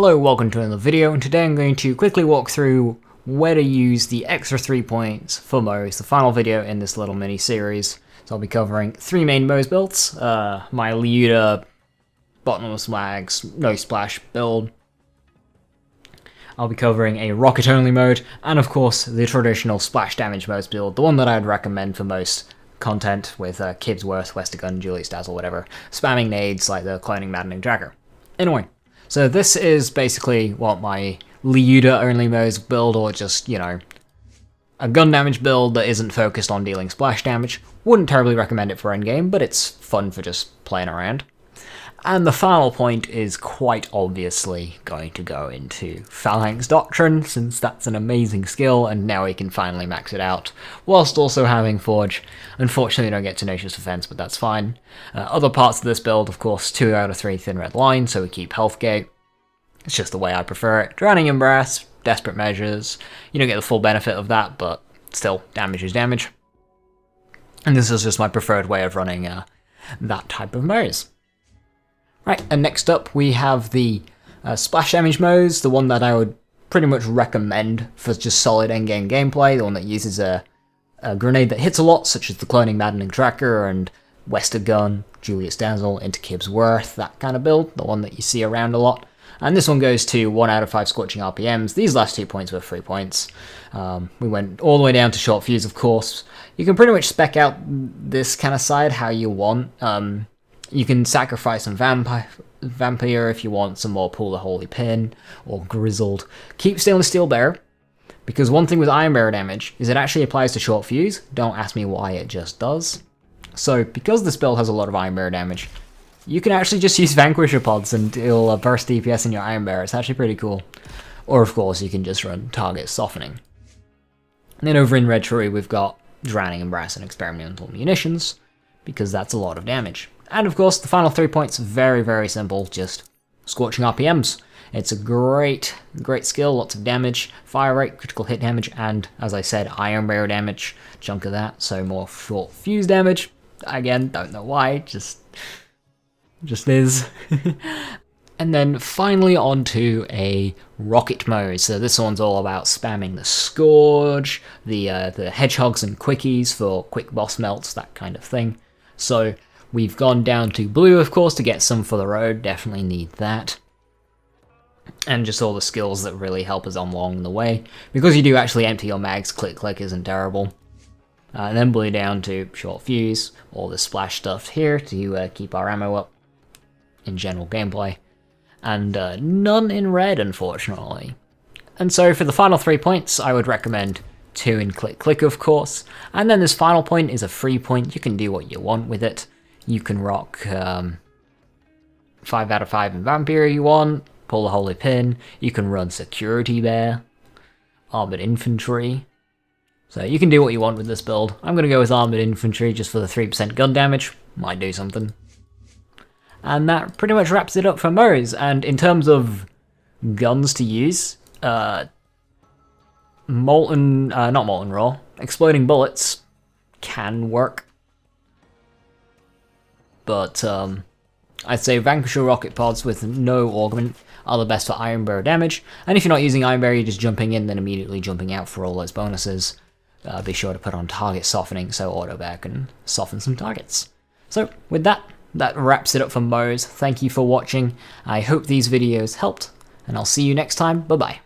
Hello, welcome to another video, and today I'm going to quickly walk through where to use the extra 3 points for Moze, the final video in this little mini-series. So I'll be covering 3 main Moze builds, my Leuda bottomless mags, no splash build. I'll be covering a rocket only mode, and of course the traditional splash damage Moze build, the one that I'd recommend for most content with Kibsworth, Westergun, Julius Dazzle, whatever, spamming nades like the cloning maddening dragger. Anyway. So this is basically what my Leuda only Moze build, or just, you know, a gun damage build that isn't focused on dealing splash damage. Wouldn't terribly recommend it for endgame, but it's fun for just playing around. And the final point is quite obviously going to go into Phalanx Doctrine, since that's an amazing skill, and now we can finally max it out, whilst also having Forge. Unfortunately, we don't get Tenacious Defense, but that's fine. Other parts of this build, of course, 2 out of 3 Thin Red Line, so we keep Health Gate. It's just the way I prefer it. Drowning Embrace, Desperate Measures. You don't get the full benefit of that, but still, damage is damage. And this is just my preferred way of running that type of Moze. Right, and next up we have the splash damage Moze, the one that I would pretty much recommend for just solid endgame gameplay, the one that uses a grenade that hits a lot, such as the Cloning Maddening Tracker and Westergun, Julius Dazzle, into Kibsworth, that kind of build, the one that you see around a lot. And this one goes to 1 out of 5 Scorching RPMs. These last 2 points were 3 points. We went all the way down to Short Fuse, of course. You can pretty much spec out this kind of side how you want. You can sacrifice some Vampire if you want some more Pull the Holy Pin, or Grizzled. Keep Stainless Steel Bearer, because one thing with Iron Bearer damage is it actually applies to Short Fuse. Don't ask me why, it just does. So, because this build has a lot of Iron Bearer damage, you can actually just use Vanquisher Pods and it'll burst DPS in your Iron Bearer. It's actually pretty cool. Or, of course, you can just run Target Softening. And then over in Red Tree, we've got Drowning Embrace and Experimental Munitions, because that's a lot of damage. And of course, the final 3 points, very, very simple, just Scorching RPMs. It's a great skill, lots of damage, fire rate, critical hit damage, and, as I said, Iron Bearer damage, chunk of that, so more Short Fuse damage. Again, don't know why, just is. And then finally onto a rocket mode. So this one's all about spamming the Scourge, the Hedgehogs and Quickies for quick boss melts, that kind of thing. So we've gone down to blue, of course, to get some for the road. Definitely need that. And just all the skills that really help us along the way. Because you do actually empty your mags, click isn't terrible. And then blue down to Short Fuse, all the splash stuff here to keep our ammo up in general gameplay. And none in red, unfortunately. And so for the final 3 points, I would recommend 2 in click, of course. And then this final point is a free point. You can do what you want with it. You can rock 5 out of 5 in Vampire you want, Pull the Holy Pin. You can run Security Bear, Armored Infantry. So you can do what you want with this build. I'm going to go with Armored Infantry just for the 3% gun damage. Might do something. And that pretty much wraps it up for Moze. And in terms of guns to use, not Molten Raw, Exploding Bullets can work. But I'd say Vanquisher Rocket Pods with no augment are the best for Iron Bearer damage. And if you're not using Iron Bearer, you're just jumping in, then immediately jumping out for all those bonuses. Be sure to put on Target Softening so Auto Bear can soften some targets. So with that wraps it up for Moze. Thank you for watching. I hope these videos helped, and I'll see you next time. Bye bye.